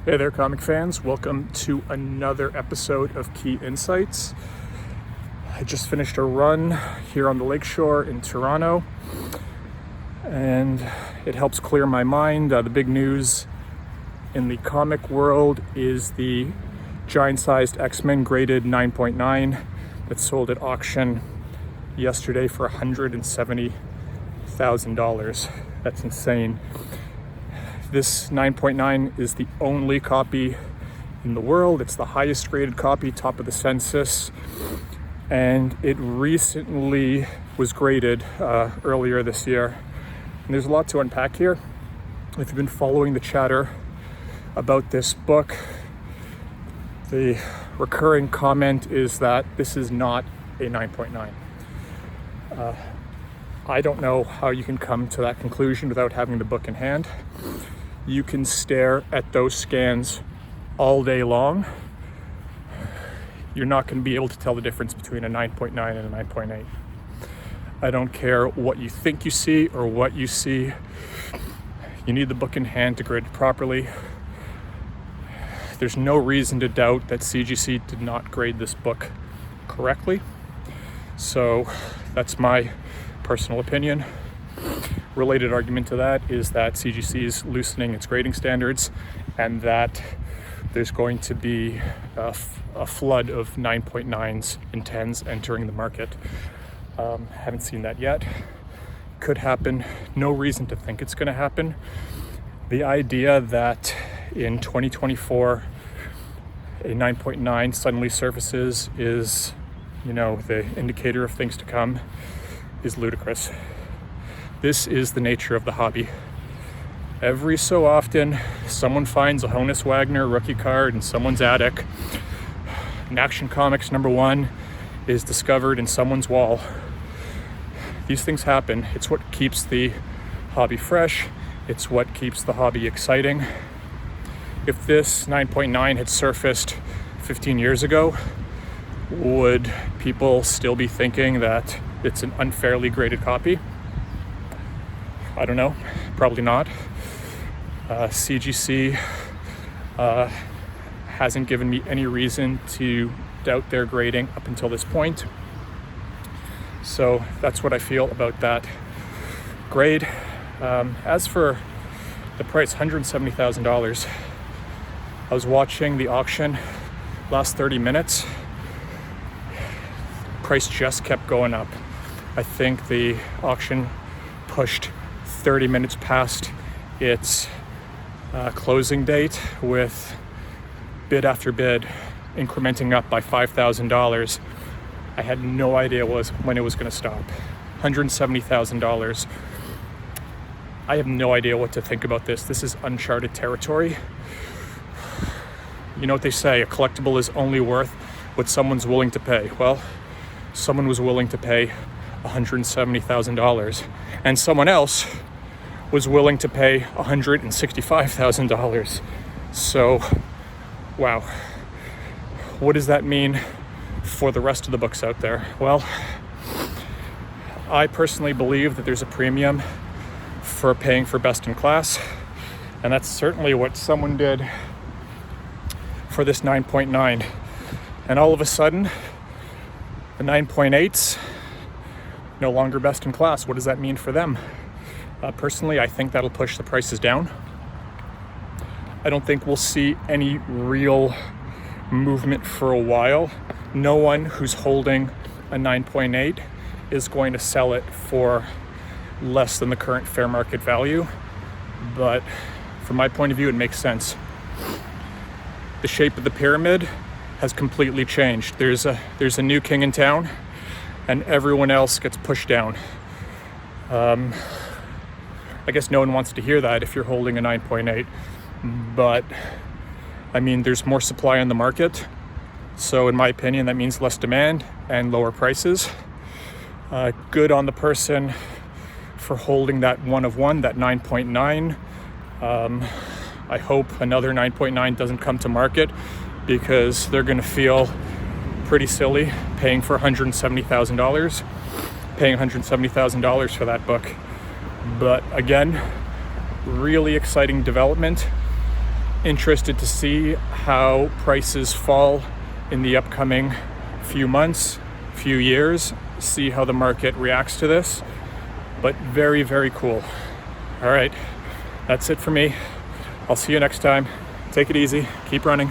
Hey there, comic fans. Welcome to another episode of Key Insights. I just finished a run here on the lakeshore in Toronto, and it helps clear my mind. The big news in the comic world is the giant-sized X-Men graded 9.9 that sold at auction yesterday for $170,000. That's insane. This 9.9 is the only copy in the world. It's the highest graded copy, top of the census, and it recently was graded earlier this year. And there's a lot to unpack here. If you've been following the chatter about this book, the recurring comment is that this is not a 9.9. I don't know how you can come to that conclusion without having the book in hand. You can stare at those scans all day long. You're not going to be able to tell the difference between a 9.9 and a 9.8. I don't care what you think you see or what you see. You need the book in hand to grade it properly. There's no reason to doubt that CGC did not grade this book correctly. So that's my personal opinion. Related argument to that is that CGC is loosening its grading standards and that there's going to be a flood of 9.9s and 10s entering the market. Haven't seen that yet. Could happen. No reason to think it's going to happen. The idea that in 2024 a 9.9 suddenly surfaces is, the indicator of things to come is ludicrous. This is the nature of the hobby. Every so often, someone finds a Honus Wagner rookie card in someone's attic. An Action Comics #1 is discovered in someone's wall. These things happen. It's what keeps the hobby fresh. It's what keeps the hobby exciting. If this 9.9 had surfaced 15 years ago, would people still be thinking that it's an unfairly graded copy? I don't know, probably not. CGC hasn't given me any reason to doubt their grading up until this point. So that's what I feel about that grade. As for the price, $170,000. I was watching the auction last 30 minutes. Price just kept going up. I think the auction pushed 30 minutes past its closing date, with bid after bid incrementing up by $5,000. I had no idea when it was going to stop. $170,000. I have no idea what to think about this. This is uncharted territory. You know what they say, a collectible is only worth what someone's willing to pay. Well, someone was willing to pay $170,000, and someone else was willing to pay $165,000. So, wow. What does that mean for the rest of the books out there? Well, I personally believe that there's a premium for paying for best in class, and that's certainly what someone did for this 9.9. And all of a sudden, the 9.8s no longer best in class. What does that mean for them? Personally, I think that'll push the prices down. I don't think we'll see any real movement for a while. No one who's holding a 9.8 is going to sell it for less than the current fair market value. But from my point of view, it makes sense. The shape of the pyramid has completely changed. There's a new king in town, and everyone else gets pushed down. I guess no one wants to hear that if you're holding a 9.8, but I mean, there's more supply on the market. So in my opinion, that means less demand and lower prices. Good on the person for holding that one of one, that 9.9. I hope another 9.9 doesn't come to market, because they're going to feel pretty silly paying $170,000 for that book. But again, really exciting development. interested to see how prices fall in the upcoming few months, few years, see how the market reacts to this. But very, very cool. All right, that's it for me. I'll see you next time. Take it easy, keep running.